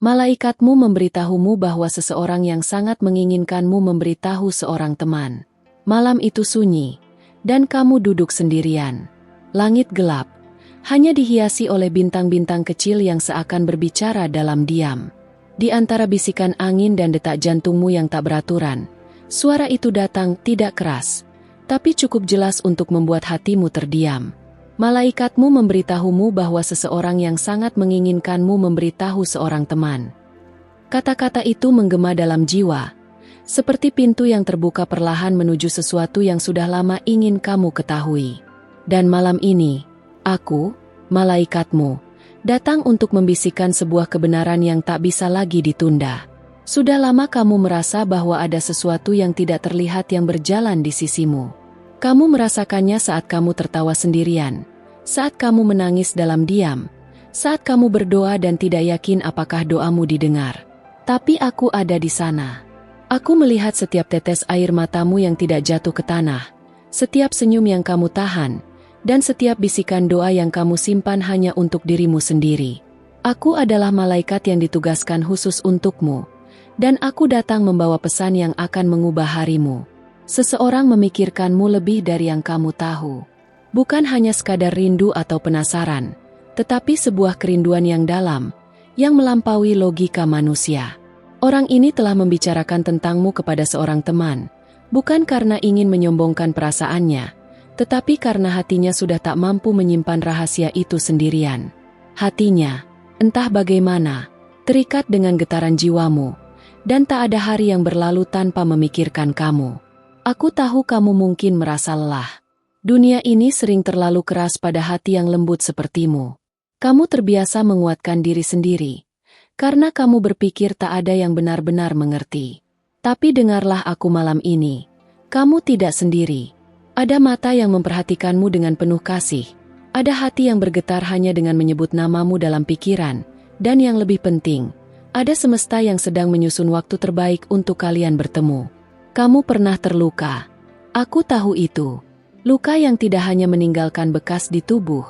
Malaikatmu memberitahumu bahwa seseorang yang sangat menginginkanmu memberitahu seorang teman. Malam itu sunyi, dan kamu duduk sendirian. Langit gelap, hanya dihiasi oleh bintang-bintang kecil yang seakan berbicara dalam diam. Di antara bisikan angin dan detak jantungmu yang tak beraturan, suara itu datang tidak keras, tapi cukup jelas untuk membuat hatimu terdiam. Malaikatmu memberitahumu bahwa seseorang yang sangat menginginkanmu memberitahu seorang teman. Kata-kata itu menggema dalam jiwa, seperti pintu yang terbuka perlahan menuju sesuatu yang sudah lama ingin kamu ketahui. Dan malam ini, aku, malaikatmu, datang untuk membisikkan sebuah kebenaran yang tak bisa lagi ditunda. Sudah lama kamu merasa bahwa ada sesuatu yang tidak terlihat yang berjalan di sisimu. Kamu merasakannya saat kamu tertawa sendirian, saat kamu menangis dalam diam, saat kamu berdoa dan tidak yakin apakah doamu didengar. Tapi aku ada di sana. Aku melihat setiap tetes air matamu yang tidak jatuh ke tanah, setiap senyum yang kamu tahan, dan setiap bisikan doa yang kamu simpan hanya untuk dirimu sendiri. Aku adalah malaikat yang ditugaskan khusus untukmu, dan aku datang membawa pesan yang akan mengubah harimu. Seseorang memikirkanmu lebih dari yang kamu tahu. Bukan hanya sekadar rindu atau penasaran, tetapi sebuah kerinduan yang dalam, yang melampaui logika manusia. Orang ini telah membicarakan tentangmu kepada seorang teman, bukan karena ingin menyombongkan perasaannya, tetapi karena hatinya sudah tak mampu menyimpan rahasia itu sendirian. Hatinya, entah bagaimana, terikat dengan getaran jiwamu, dan tak ada hari yang berlalu tanpa memikirkan kamu. Aku tahu kamu mungkin merasa lelah. Dunia ini sering terlalu keras pada hati yang lembut sepertimu. Kamu terbiasa menguatkan diri sendiri, karena kamu berpikir tak ada yang benar-benar mengerti. Tapi dengarlah aku malam ini. Kamu tidak sendiri. Ada mata yang memperhatikanmu dengan penuh kasih. Ada hati yang bergetar hanya dengan menyebut namamu dalam pikiran. Dan yang lebih penting, ada semesta yang sedang menyusun waktu terbaik untuk kalian bertemu. Kamu pernah terluka. Aku tahu itu. Luka yang tidak hanya meninggalkan bekas di tubuh,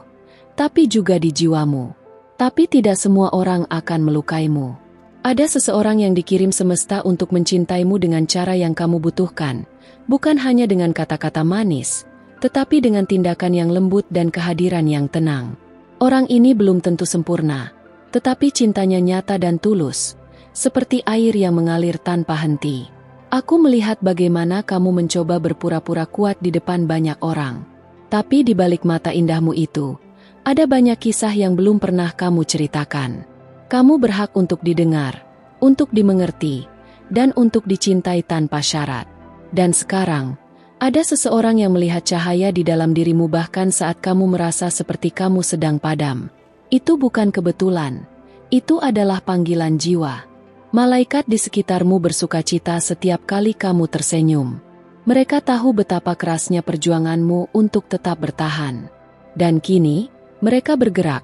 tapi juga di jiwamu. Tapi tidak semua orang akan melukaimu. Ada seseorang yang dikirim semesta untuk mencintaimu dengan cara yang kamu butuhkan, bukan hanya dengan kata-kata manis, tetapi dengan tindakan yang lembut dan kehadiran yang tenang. Orang ini belum tentu sempurna, tetapi cintanya nyata dan tulus, seperti air yang mengalir tanpa henti. Aku melihat bagaimana kamu mencoba berpura-pura kuat di depan banyak orang. Tapi di balik mata indahmu itu, ada banyak kisah yang belum pernah kamu ceritakan. Kamu berhak untuk didengar, untuk dimengerti, dan untuk dicintai tanpa syarat. Dan sekarang, ada seseorang yang melihat cahaya di dalam dirimu bahkan saat kamu merasa seperti kamu sedang padam. Itu bukan kebetulan, itu adalah panggilan jiwa. Malaikat di sekitarmu bersukacita setiap kali kamu tersenyum. Mereka tahu betapa kerasnya perjuanganmu untuk tetap bertahan. Dan kini, mereka bergerak,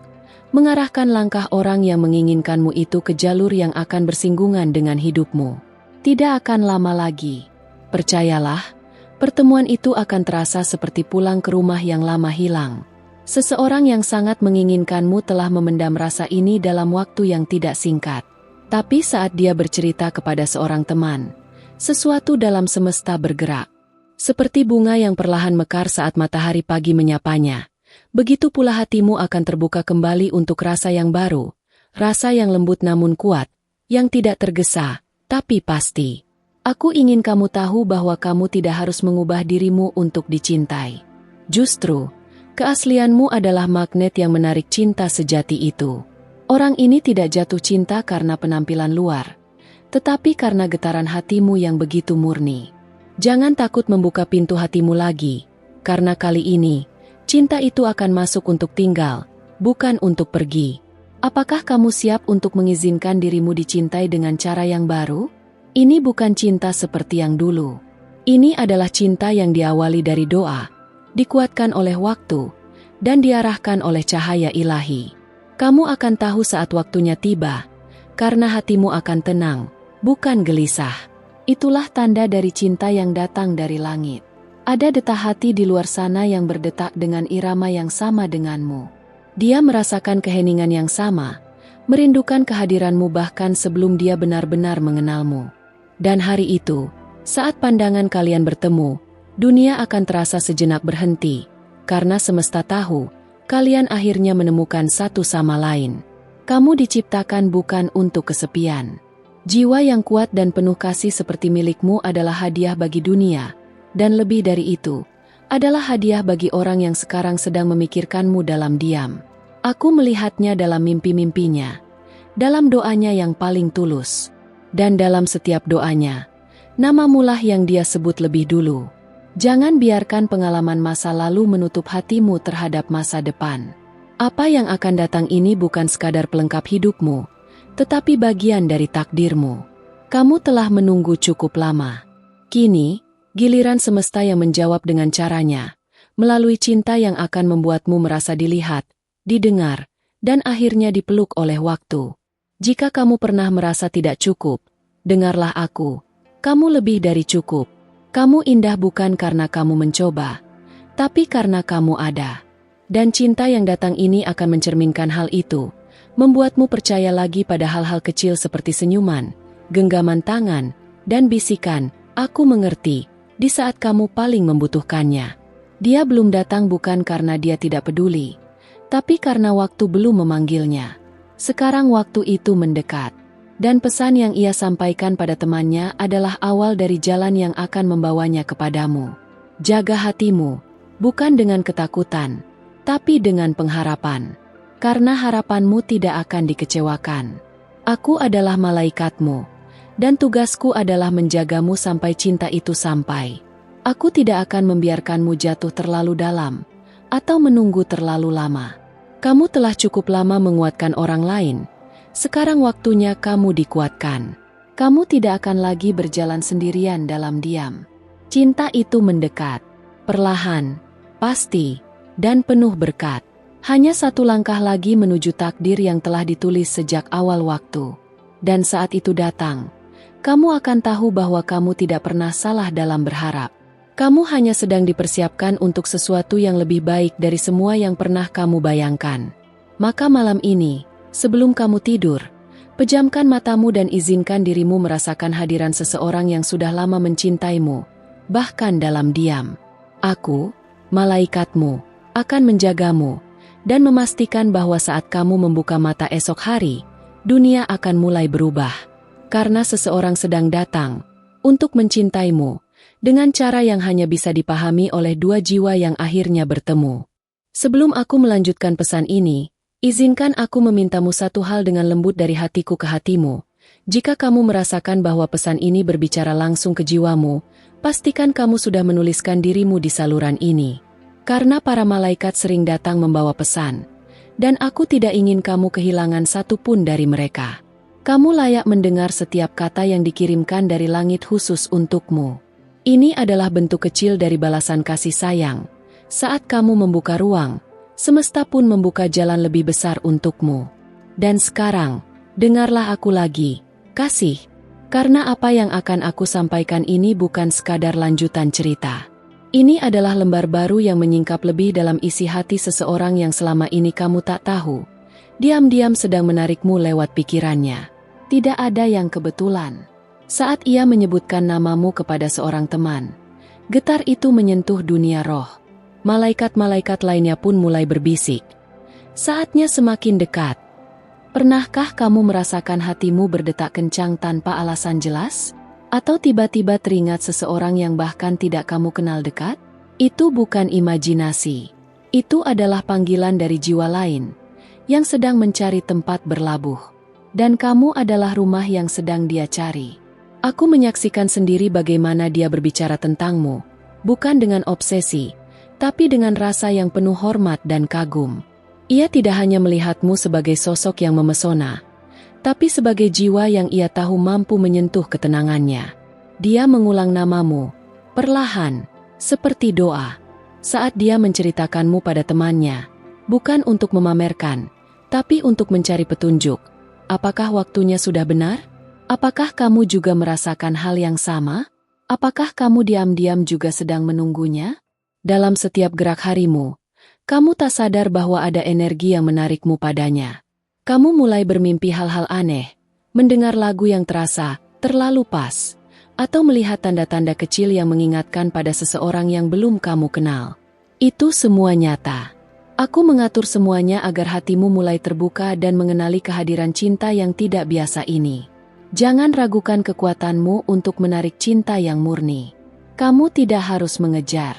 mengarahkan langkah orang yang menginginkanmu itu ke jalur yang akan bersinggungan dengan hidupmu. Tidak akan lama lagi. Percayalah, pertemuan itu akan terasa seperti pulang ke rumah yang lama hilang. Seseorang yang sangat menginginkanmu telah memendam rasa ini dalam waktu yang tidak singkat. Tapi saat dia bercerita kepada seorang teman, sesuatu dalam semesta bergerak. Seperti bunga yang perlahan mekar saat matahari pagi menyapanya, begitu pula hatimu akan terbuka kembali untuk rasa yang baru, rasa yang lembut namun kuat, yang tidak tergesa, tapi pasti. Aku ingin kamu tahu bahwa kamu tidak harus mengubah dirimu untuk dicintai. Justru, keaslianmu adalah magnet yang menarik cinta sejati itu. Orang ini tidak jatuh cinta karena penampilan luar, tetapi karena getaran hatimu yang begitu murni. Jangan takut membuka pintu hatimu lagi, karena kali ini, cinta itu akan masuk untuk tinggal, bukan untuk pergi. Apakah kamu siap untuk mengizinkan dirimu dicintai dengan cara yang baru? Ini bukan cinta seperti yang dulu. Ini adalah cinta yang diawali dari doa, dikuatkan oleh waktu, dan diarahkan oleh cahaya ilahi. Kamu akan tahu saat waktunya tiba, karena hatimu akan tenang, bukan gelisah. Itulah tanda dari cinta yang datang dari langit. Ada detak hati di luar sana yang berdetak dengan irama yang sama denganmu. Dia merasakan keheningan yang sama, merindukan kehadiranmu bahkan sebelum dia benar-benar mengenalmu. Dan hari itu, saat pandangan kalian bertemu, dunia akan terasa sejenak berhenti, karena semesta tahu, kalian akhirnya menemukan satu sama lain. Kamu diciptakan bukan untuk kesepian. Jiwa yang kuat dan penuh kasih seperti milikmu adalah hadiah bagi dunia, dan lebih dari itu, adalah hadiah bagi orang yang sekarang sedang memikirkanmu dalam diam. Aku melihatnya dalam mimpi-mimpinya, dalam doanya yang paling tulus, dan dalam setiap doanya, namamulah yang dia sebut lebih dulu. Jangan biarkan pengalaman masa lalu menutup hatimu terhadap masa depan. Apa yang akan datang ini bukan sekadar pelengkap hidupmu, tetapi bagian dari takdirmu. Kamu telah menunggu cukup lama. Kini, giliran semesta yang menjawab dengan caranya, melalui cinta yang akan membuatmu merasa dilihat, didengar, dan akhirnya dipeluk oleh waktu. Jika kamu pernah merasa tidak cukup, dengarlah aku. Kamu lebih dari cukup. Kamu indah bukan karena kamu mencoba, tapi karena kamu ada. Dan cinta yang datang ini akan mencerminkan hal itu, membuatmu percaya lagi pada hal-hal kecil seperti senyuman, genggaman tangan, dan bisikan, "Aku mengerti," di saat kamu paling membutuhkannya. Dia belum datang bukan karena dia tidak peduli, tapi karena waktu belum memanggilnya. Sekarang waktu itu mendekat, dan pesan yang ia sampaikan pada temannya adalah awal dari jalan yang akan membawanya kepadamu. Jaga hatimu, bukan dengan ketakutan, tapi dengan pengharapan. Karena harapanmu tidak akan dikecewakan. Aku adalah malaikatmu, dan tugasku adalah menjagamu sampai cinta itu sampai. Aku tidak akan membiarkanmu jatuh terlalu dalam, atau menunggu terlalu lama. Kamu telah cukup lama menguatkan orang lain, sekarang waktunya kamu dikuatkan. Kamu tidak akan lagi berjalan sendirian dalam diam. Cinta itu mendekat, perlahan, pasti, dan penuh berkat. Hanya satu langkah lagi menuju takdir yang telah ditulis sejak awal waktu. Dan saat itu datang, kamu akan tahu bahwa kamu tidak pernah salah dalam berharap. Kamu hanya sedang dipersiapkan untuk sesuatu yang lebih baik dari semua yang pernah kamu bayangkan. Maka malam ini, sebelum kamu tidur, pejamkan matamu dan izinkan dirimu merasakan hadiran seseorang yang sudah lama mencintaimu, bahkan dalam diam. Aku, malaikatmu, akan menjagamu, dan memastikan bahwa saat kamu membuka mata esok hari, dunia akan mulai berubah. Karena seseorang sedang datang untuk mencintaimu, dengan cara yang hanya bisa dipahami oleh dua jiwa yang akhirnya bertemu. Sebelum aku melanjutkan pesan ini, izinkan aku memintamu satu hal dengan lembut dari hatiku ke hatimu. Jika kamu merasakan bahwa pesan ini berbicara langsung ke jiwamu, pastikan kamu sudah menuliskan dirimu di saluran ini. Karena para malaikat sering datang membawa pesan, dan aku tidak ingin kamu kehilangan satu pun dari mereka. Kamu layak mendengar setiap kata yang dikirimkan dari langit khusus untukmu. Ini adalah bentuk kecil dari balasan kasih sayang. Saat kamu membuka ruang, semesta pun membuka jalan lebih besar untukmu. Dan sekarang, dengarlah aku lagi, kasih. Karena apa yang akan aku sampaikan ini bukan sekadar lanjutan cerita. Ini adalah lembar baru yang menyingkap lebih dalam isi hati seseorang yang selama ini kamu tak tahu. Diam-diam sedang menarikmu lewat pikirannya. Tidak ada yang kebetulan. Saat ia menyebutkan namamu kepada seorang teman, getar itu menyentuh dunia roh. Malaikat-malaikat lainnya pun mulai berbisik. Saatnya semakin dekat. Pernahkah kamu merasakan hatimu berdetak kencang tanpa alasan jelas? Atau tiba-tiba teringat seseorang yang bahkan tidak kamu kenal dekat? Itu bukan imajinasi. Itu adalah panggilan dari jiwa lain, yang sedang mencari tempat berlabuh. Dan kamu adalah rumah yang sedang dia cari. Aku menyaksikan sendiri bagaimana dia berbicara tentangmu, bukan dengan obsesi, tapi dengan rasa yang penuh hormat dan kagum. Ia tidak hanya melihatmu sebagai sosok yang memesona, tapi sebagai jiwa yang ia tahu mampu menyentuh ketenangannya. Dia mengulang namamu, perlahan, seperti doa. Saat dia menceritakanmu pada temannya, bukan untuk memamerkan, tapi untuk mencari petunjuk. Apakah waktunya sudah benar? Apakah kamu juga merasakan hal yang sama? Apakah kamu diam-diam juga sedang menunggunya? Dalam setiap gerak harimu, kamu tak sadar bahwa ada energi yang menarikmu padanya. Kamu mulai bermimpi hal-hal aneh, mendengar lagu yang terasa terlalu pas, atau melihat tanda-tanda kecil yang mengingatkan pada seseorang yang belum kamu kenal. Itu semua nyata. Aku mengatur semuanya agar hatimu mulai terbuka dan mengenali kehadiran cinta yang tidak biasa ini. Jangan ragukan kekuatanmu untuk menarik cinta yang murni. Kamu tidak harus mengejar.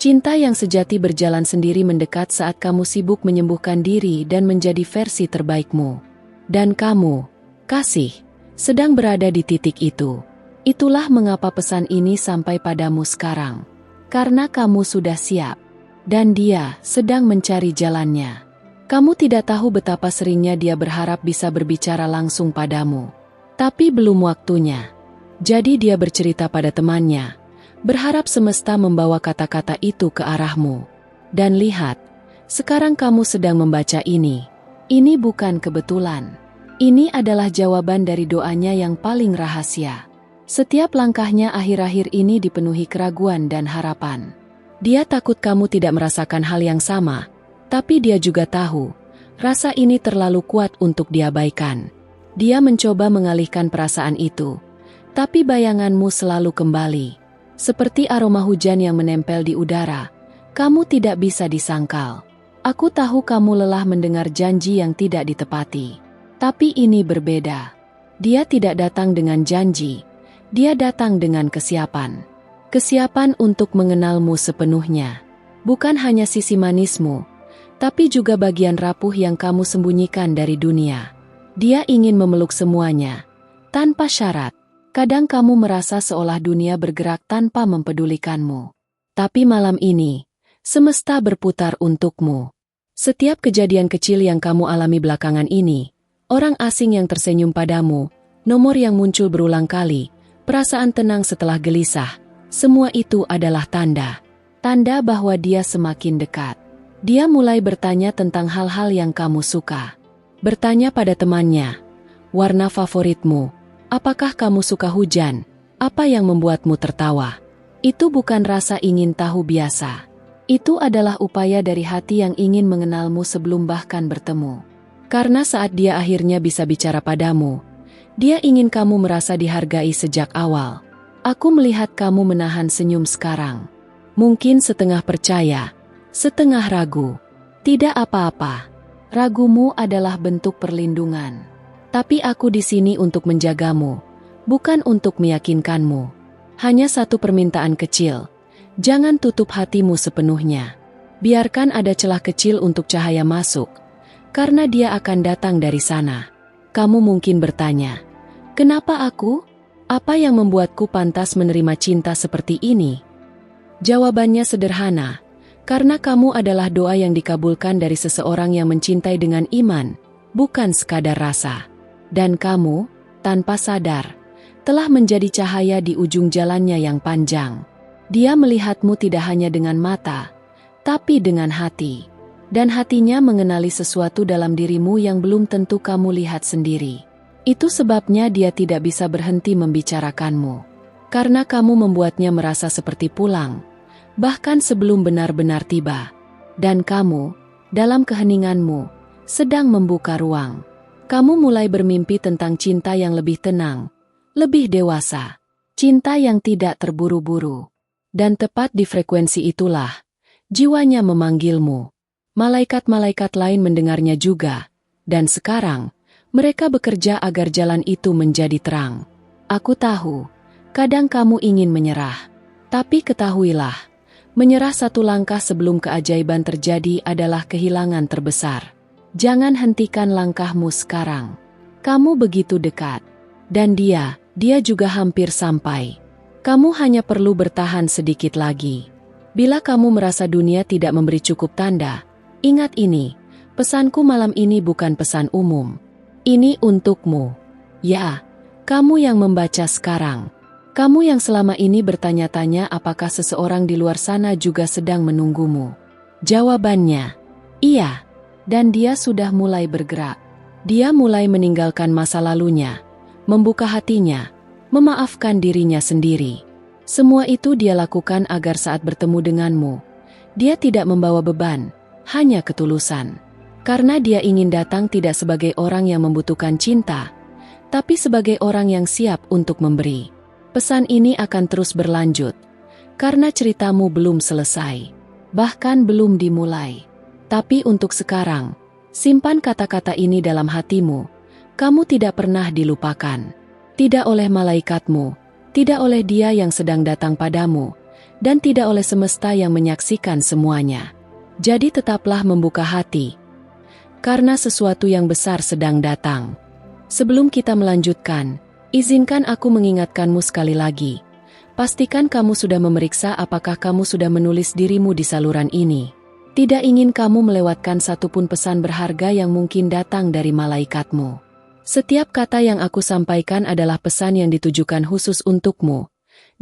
Cinta yang sejati berjalan sendiri mendekat saat kamu sibuk menyembuhkan diri dan menjadi versi terbaikmu. Dan kamu, kasih, sedang berada di titik itu. Itulah mengapa pesan ini sampai padamu sekarang. Karena kamu sudah siap. Dan dia sedang mencari jalannya. Kamu tidak tahu betapa seringnya dia berharap bisa berbicara langsung padamu. Tapi belum waktunya. Jadi dia bercerita pada temannya, berharap semesta membawa kata-kata itu ke arahmu. Dan lihat, sekarang kamu sedang membaca ini. Ini bukan kebetulan. Ini adalah jawaban dari doanya yang paling rahasia. Setiap langkahnya akhir-akhir ini dipenuhi keraguan dan harapan. Dia takut kamu tidak merasakan hal yang sama, tapi dia juga tahu, rasa ini terlalu kuat untuk diabaikan. Dia mencoba mengalihkan perasaan itu, tapi bayanganmu selalu kembali. Seperti aroma hujan yang menempel di udara, kamu tidak bisa disangkal. Aku tahu kamu lelah mendengar janji yang tidak ditepati. Tapi ini berbeda. Dia tidak datang dengan janji, dia datang dengan kesiapan. Kesiapan untuk mengenalmu sepenuhnya. Bukan hanya sisi manismu, tapi juga bagian rapuh yang kamu sembunyikan dari dunia. Dia ingin memeluk semuanya, tanpa syarat. Kadang kamu merasa seolah dunia bergerak tanpa mempedulikanmu. Tapi malam ini, semesta berputar untukmu. Setiap kejadian kecil yang kamu alami belakangan ini, orang asing yang tersenyum padamu, nomor yang muncul berulang kali, perasaan tenang setelah gelisah, semua itu adalah tanda. Tanda bahwa dia semakin dekat. Dia mulai bertanya tentang hal-hal yang kamu suka. Bertanya pada temannya, warna favoritmu, apakah kamu suka hujan, apa yang membuatmu tertawa. Itu bukan rasa ingin tahu biasa. Itu adalah upaya dari hati yang ingin mengenalmu sebelum bahkan bertemu. Karena saat dia akhirnya bisa bicara padamu, dia ingin kamu merasa dihargai sejak awal. Aku melihat kamu menahan senyum sekarang. Mungkin setengah percaya, setengah ragu. Tidak apa-apa. Ragumu adalah bentuk perlindungan. Tapi aku di sini untuk menjagamu, bukan untuk meyakinkanmu. Hanya satu permintaan kecil. Jangan tutup hatimu sepenuhnya. Biarkan ada celah kecil untuk cahaya masuk, karena dia akan datang dari sana. Kamu mungkin bertanya, kenapa aku? Apa yang membuatku pantas menerima cinta seperti ini? Jawabannya sederhana, karena kamu adalah doa yang dikabulkan dari seseorang yang mencintai dengan iman, bukan sekadar rasa. Dan kamu, tanpa sadar, telah menjadi cahaya di ujung jalannya yang panjang. Dia melihatmu tidak hanya dengan mata, tapi dengan hati. Dan hatinya mengenali sesuatu dalam dirimu yang belum tentu kamu lihat sendiri. Itu sebabnya dia tidak bisa berhenti membicarakanmu. Karena kamu membuatnya merasa seperti pulang, bahkan sebelum benar-benar tiba. Dan kamu, dalam keheninganmu, sedang membuka ruang. Kamu mulai bermimpi tentang cinta yang lebih tenang, lebih dewasa. Cinta yang tidak terburu-buru. Dan tepat di frekuensi itulah, jiwanya memanggilmu. Malaikat-malaikat lain mendengarnya juga. Dan sekarang, mereka bekerja agar jalan itu menjadi terang. Aku tahu, kadang kamu ingin menyerah. Tapi ketahuilah, menyerah satu langkah sebelum keajaiban terjadi adalah kehilangan terbesar. Jangan hentikan langkahmu sekarang. Kamu begitu dekat. Dan dia juga hampir sampai. Kamu hanya perlu bertahan sedikit lagi. Bila kamu merasa dunia tidak memberi cukup tanda, ingat ini, pesanku malam ini bukan pesan umum. Ini untukmu. Ya, kamu yang membaca sekarang. Kamu yang selama ini bertanya-tanya apakah seseorang di luar sana juga sedang menunggumu. Jawabannya, iya. Dan dia sudah mulai bergerak. Dia mulai meninggalkan masa lalunya, membuka hatinya, memaafkan dirinya sendiri. Semua itu dia lakukan agar saat bertemu denganmu, dia tidak membawa beban, hanya ketulusan. Karena dia ingin datang tidak sebagai orang yang membutuhkan cinta, tapi sebagai orang yang siap untuk memberi. Pesan ini akan terus berlanjut, karena ceritamu belum selesai, bahkan belum dimulai. Tapi untuk sekarang, simpan kata-kata ini dalam hatimu. Kamu tidak pernah dilupakan. Tidak oleh malaikatmu, tidak oleh dia yang sedang datang padamu, dan tidak oleh semesta yang menyaksikan semuanya. Jadi tetaplah membuka hati, karena sesuatu yang besar sedang datang. Sebelum kita melanjutkan, izinkan aku mengingatkanmu sekali lagi. Pastikan kamu sudah memeriksa apakah kamu sudah menulis dirimu di saluran ini. Tidak ingin kamu melewatkan satupun pesan berharga yang mungkin datang dari malaikatmu. Setiap kata yang aku sampaikan adalah pesan yang ditujukan khusus untukmu,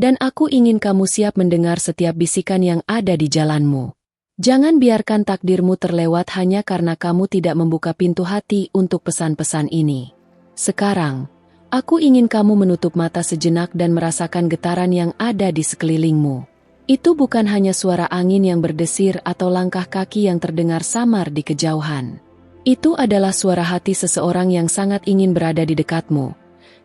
dan aku ingin kamu siap mendengar setiap bisikan yang ada di jalanmu. Jangan biarkan takdirmu terlewat hanya karena kamu tidak membuka pintu hati untuk pesan-pesan ini. Sekarang, aku ingin kamu menutup mata sejenak dan merasakan getaran yang ada di sekelilingmu. Itu bukan hanya suara angin yang berdesir atau langkah kaki yang terdengar samar di kejauhan. Itu adalah suara hati seseorang yang sangat ingin berada di dekatmu,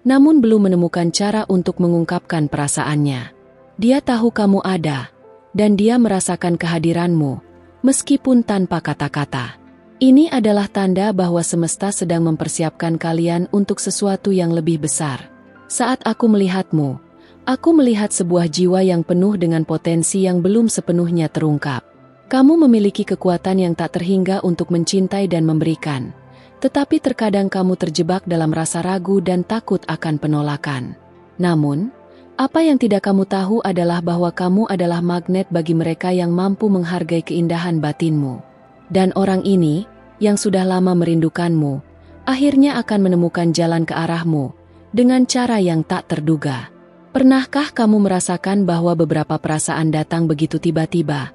namun belum menemukan cara untuk mengungkapkan perasaannya. Dia tahu kamu ada, dan dia merasakan kehadiranmu, meskipun tanpa kata-kata. Ini adalah tanda bahwa semesta sedang mempersiapkan kalian untuk sesuatu yang lebih besar. Saat aku melihatmu, aku melihat sebuah jiwa yang penuh dengan potensi yang belum sepenuhnya terungkap. Kamu memiliki kekuatan yang tak terhingga untuk mencintai dan memberikan, tetapi terkadang kamu terjebak dalam rasa ragu dan takut akan penolakan. Namun, apa yang tidak kamu tahu adalah bahwa kamu adalah magnet bagi mereka yang mampu menghargai keindahan batinmu. Dan orang ini, yang sudah lama merindukanmu, akhirnya akan menemukan jalan ke arahmu, dengan cara yang tak terduga. Pernahkah kamu merasakan bahwa beberapa perasaan datang begitu tiba-tiba,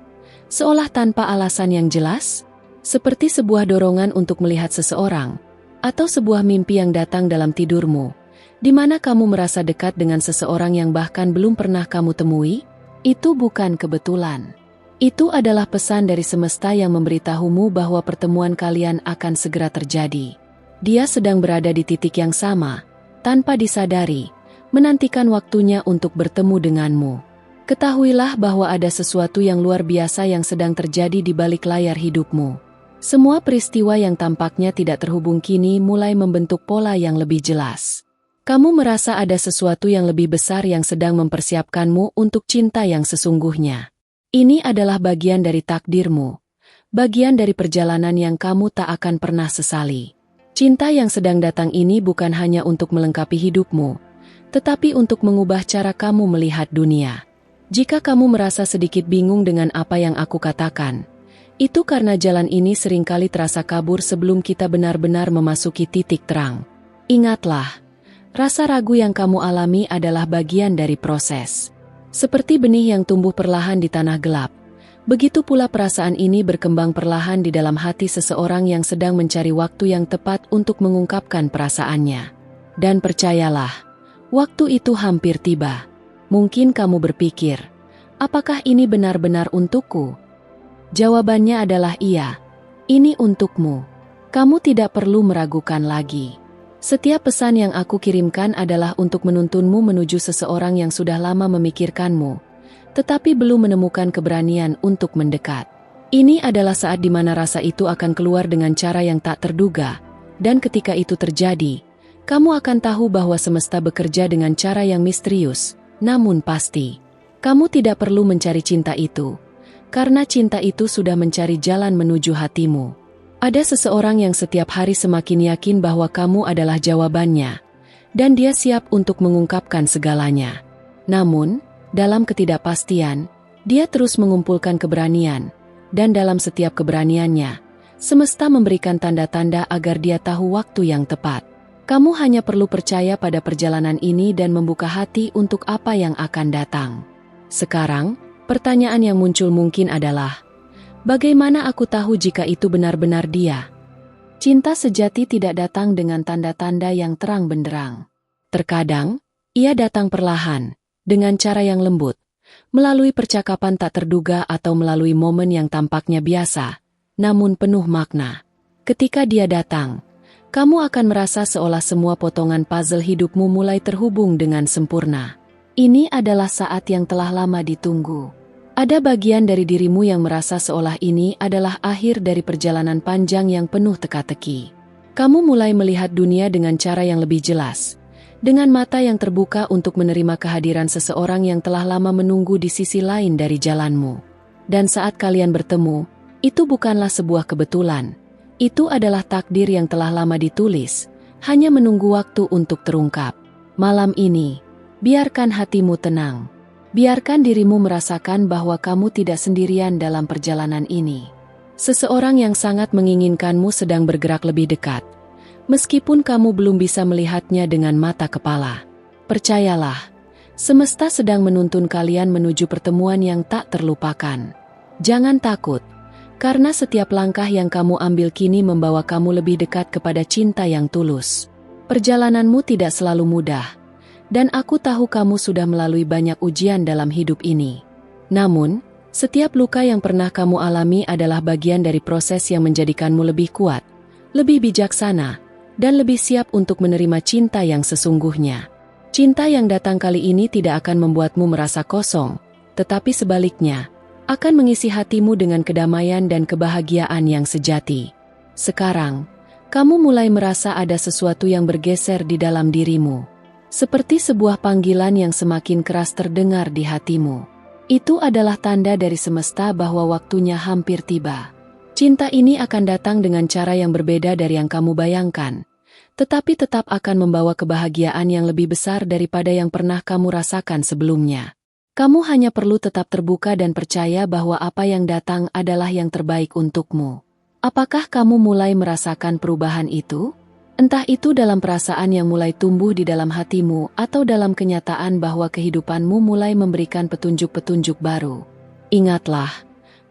seolah tanpa alasan yang jelas? Seperti sebuah dorongan untuk melihat seseorang, atau sebuah mimpi yang datang dalam tidurmu, di mana kamu merasa dekat dengan seseorang yang bahkan belum pernah kamu temui? Itu bukan kebetulan. Itu adalah pesan dari semesta yang memberitahumu bahwa pertemuan kalian akan segera terjadi. Dia sedang berada di titik yang sama, tanpa disadari, menantikan waktunya untuk bertemu denganmu. Ketahuilah bahwa ada sesuatu yang luar biasa yang sedang terjadi di balik layar hidupmu. Semua peristiwa yang tampaknya tidak terhubung kini mulai membentuk pola yang lebih jelas. Kamu merasa ada sesuatu yang lebih besar yang sedang mempersiapkanmu untuk cinta yang sesungguhnya. Ini adalah bagian dari takdirmu, bagian dari perjalanan yang kamu tak akan pernah sesali. Cinta yang sedang datang ini bukan hanya untuk melengkapi hidupmu, tetapi untuk mengubah cara kamu melihat dunia. Jika kamu merasa sedikit bingung dengan apa yang aku katakan, itu karena jalan ini seringkali terasa kabur sebelum kita benar-benar memasuki titik terang. Ingatlah, rasa ragu yang kamu alami adalah bagian dari proses. Seperti benih yang tumbuh perlahan di tanah gelap, begitu pula perasaan ini berkembang perlahan di dalam hati seseorang yang sedang mencari waktu yang tepat untuk mengungkapkan perasaannya. Dan percayalah, waktu itu hampir tiba. Mungkin kamu berpikir, apakah ini benar-benar untukku? Jawabannya adalah iya, ini untukmu. Kamu tidak perlu meragukan lagi. Setiap pesan yang aku kirimkan adalah untuk menuntunmu menuju seseorang yang sudah lama memikirkanmu, tetapi belum menemukan keberanian untuk mendekat. Ini adalah saat di mana rasa itu akan keluar dengan cara yang tak terduga, dan ketika itu terjadi, kamu akan tahu bahwa semesta bekerja dengan cara yang misterius, namun pasti. Kamu tidak perlu mencari cinta itu, karena cinta itu sudah mencari jalan menuju hatimu. Ada seseorang yang setiap hari semakin yakin bahwa kamu adalah jawabannya, dan dia siap untuk mengungkapkan segalanya. Namun, dalam ketidakpastian, dia terus mengumpulkan keberanian, dan dalam setiap keberaniannya, semesta memberikan tanda-tanda agar dia tahu waktu yang tepat. Kamu hanya perlu percaya pada perjalanan ini dan membuka hati untuk apa yang akan datang. Sekarang, pertanyaan yang muncul mungkin adalah, bagaimana aku tahu jika itu benar-benar dia? Cinta sejati tidak datang dengan tanda-tanda yang terang benderang. Terkadang, ia datang perlahan, dengan cara yang lembut, melalui percakapan tak terduga atau melalui momen yang tampaknya biasa, namun penuh makna. Ketika dia datang, kamu akan merasa seolah semua potongan puzzle hidupmu mulai terhubung dengan sempurna. Ini adalah saat yang telah lama ditunggu. Ada bagian dari dirimu yang merasa seolah ini adalah akhir dari perjalanan panjang yang penuh teka-teki. Kamu mulai melihat dunia dengan cara yang lebih jelas, dengan mata yang terbuka untuk menerima kehadiran seseorang yang telah lama menunggu di sisi lain dari jalanmu. Dan saat kalian bertemu, itu bukanlah sebuah kebetulan. Itu adalah takdir yang telah lama ditulis, hanya menunggu waktu untuk terungkap. Malam ini, biarkan hatimu tenang. Biarkan dirimu merasakan bahwa kamu tidak sendirian dalam perjalanan ini. Seseorang yang sangat menginginkanmu sedang bergerak lebih dekat, meskipun kamu belum bisa melihatnya dengan mata kepala. Percayalah, semesta sedang menuntun kalian menuju pertemuan yang tak terlupakan. Jangan takut, karena setiap langkah yang kamu ambil kini membawa kamu lebih dekat kepada cinta yang tulus. Perjalananmu tidak selalu mudah, dan aku tahu kamu sudah melalui banyak ujian dalam hidup ini. Namun, setiap luka yang pernah kamu alami adalah bagian dari proses yang menjadikanmu lebih kuat, lebih bijaksana, dan lebih siap untuk menerima cinta yang sesungguhnya. Cinta yang datang kali ini tidak akan membuatmu merasa kosong, tetapi sebaliknya, akan mengisi hatimu dengan kedamaian dan kebahagiaan yang sejati. Sekarang, kamu mulai merasa ada sesuatu yang bergeser di dalam dirimu, seperti sebuah panggilan yang semakin keras terdengar di hatimu. Itu adalah tanda dari semesta bahwa waktunya hampir tiba. Cinta ini akan datang dengan cara yang berbeda dari yang kamu bayangkan, tetapi tetap akan membawa kebahagiaan yang lebih besar daripada yang pernah kamu rasakan sebelumnya. Kamu hanya perlu tetap terbuka dan percaya bahwa apa yang datang adalah yang terbaik untukmu. Apakah kamu mulai merasakan perubahan itu? Entah itu dalam perasaan yang mulai tumbuh di dalam hatimu atau dalam kenyataan bahwa kehidupanmu mulai memberikan petunjuk-petunjuk baru. Ingatlah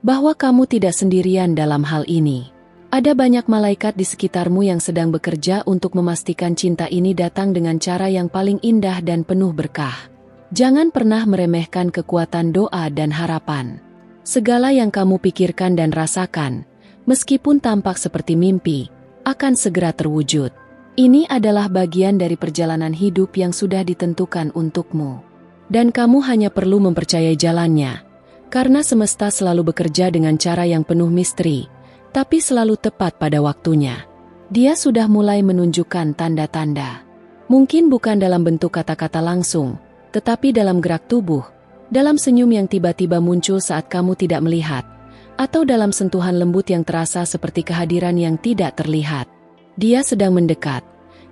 bahwa kamu tidak sendirian dalam hal ini. Ada banyak malaikat di sekitarmu yang sedang bekerja untuk memastikan cinta ini datang dengan cara yang paling indah dan penuh berkah. Jangan pernah meremehkan kekuatan doa dan harapan. Segala yang kamu pikirkan dan rasakan, meskipun tampak seperti mimpi, akan segera terwujud. Ini adalah bagian dari perjalanan hidup yang sudah ditentukan untukmu. Dan kamu hanya perlu mempercayai jalannya, karena semesta selalu bekerja dengan cara yang penuh misteri, tapi selalu tepat pada waktunya. Dia sudah mulai menunjukkan tanda-tanda. Mungkin bukan dalam bentuk kata-kata langsung, tetapi dalam gerak tubuh, dalam senyum yang tiba-tiba muncul saat kamu tidak melihat, atau dalam sentuhan lembut yang terasa seperti kehadiran yang tidak terlihat. Dia sedang mendekat,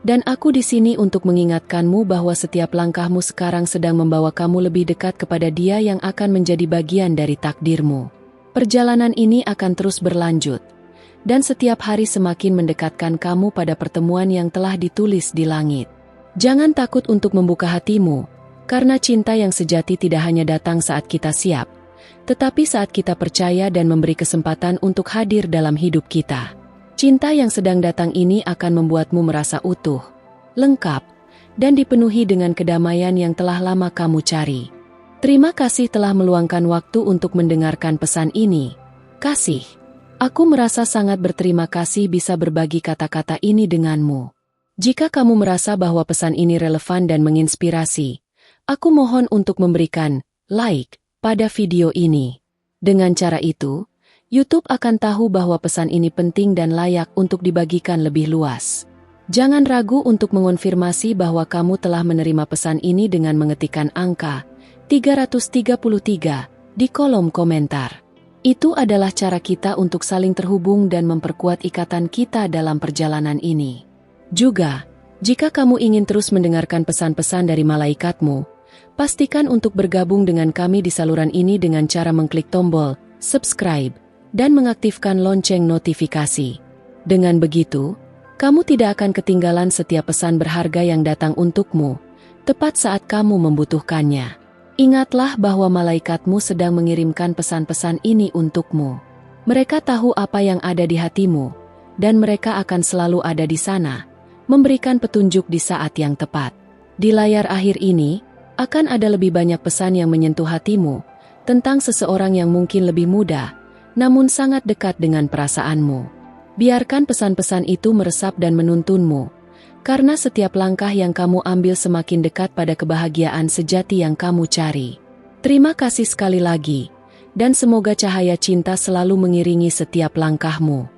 dan aku di sini untuk mengingatkanmu bahwa setiap langkahmu sekarang sedang membawa kamu lebih dekat kepada Dia yang akan menjadi bagian dari takdirmu. Perjalanan ini akan terus berlanjut, dan setiap hari semakin mendekatkan kamu pada pertemuan yang telah ditulis di langit. Jangan takut untuk membuka hatimu, karena cinta yang sejati tidak hanya datang saat kita siap, tetapi saat kita percaya dan memberi kesempatan untuk hadir dalam hidup kita. Cinta yang sedang datang ini akan membuatmu merasa utuh, lengkap, dan dipenuhi dengan kedamaian yang telah lama kamu cari. Terima kasih telah meluangkan waktu untuk mendengarkan pesan ini. Kasih. Aku merasa sangat berterima kasih bisa berbagi kata-kata ini denganmu. Jika kamu merasa bahwa pesan ini relevan dan menginspirasi, aku mohon untuk memberikan like pada video ini. Dengan cara itu, YouTube akan tahu bahwa pesan ini penting dan layak untuk dibagikan lebih luas. Jangan ragu untuk mengonfirmasi bahwa kamu telah menerima pesan ini dengan mengetikkan angka 333 di kolom komentar. Itu adalah cara kita untuk saling terhubung dan memperkuat ikatan kita dalam perjalanan ini. Juga, jika kamu ingin terus mendengarkan pesan-pesan dari malaikatmu, pastikan untuk bergabung dengan kami di saluran ini dengan cara mengklik tombol subscribe dan mengaktifkan lonceng notifikasi. Dengan begitu, kamu tidak akan ketinggalan setiap pesan berharga yang datang untukmu, tepat saat kamu membutuhkannya. Ingatlah bahwa malaikatmu sedang mengirimkan pesan-pesan ini untukmu. Mereka tahu apa yang ada di hatimu, dan mereka akan selalu ada di sana, memberikan petunjuk di saat yang tepat. Di layar akhir ini, akan ada lebih banyak pesan yang menyentuh hatimu, tentang seseorang yang mungkin lebih muda, namun sangat dekat dengan perasaanmu. Biarkan pesan-pesan itu meresap dan menuntunmu, karena setiap langkah yang kamu ambil semakin dekat pada kebahagiaan sejati yang kamu cari. Terima kasih sekali lagi, dan semoga cahaya cinta selalu mengiringi setiap langkahmu.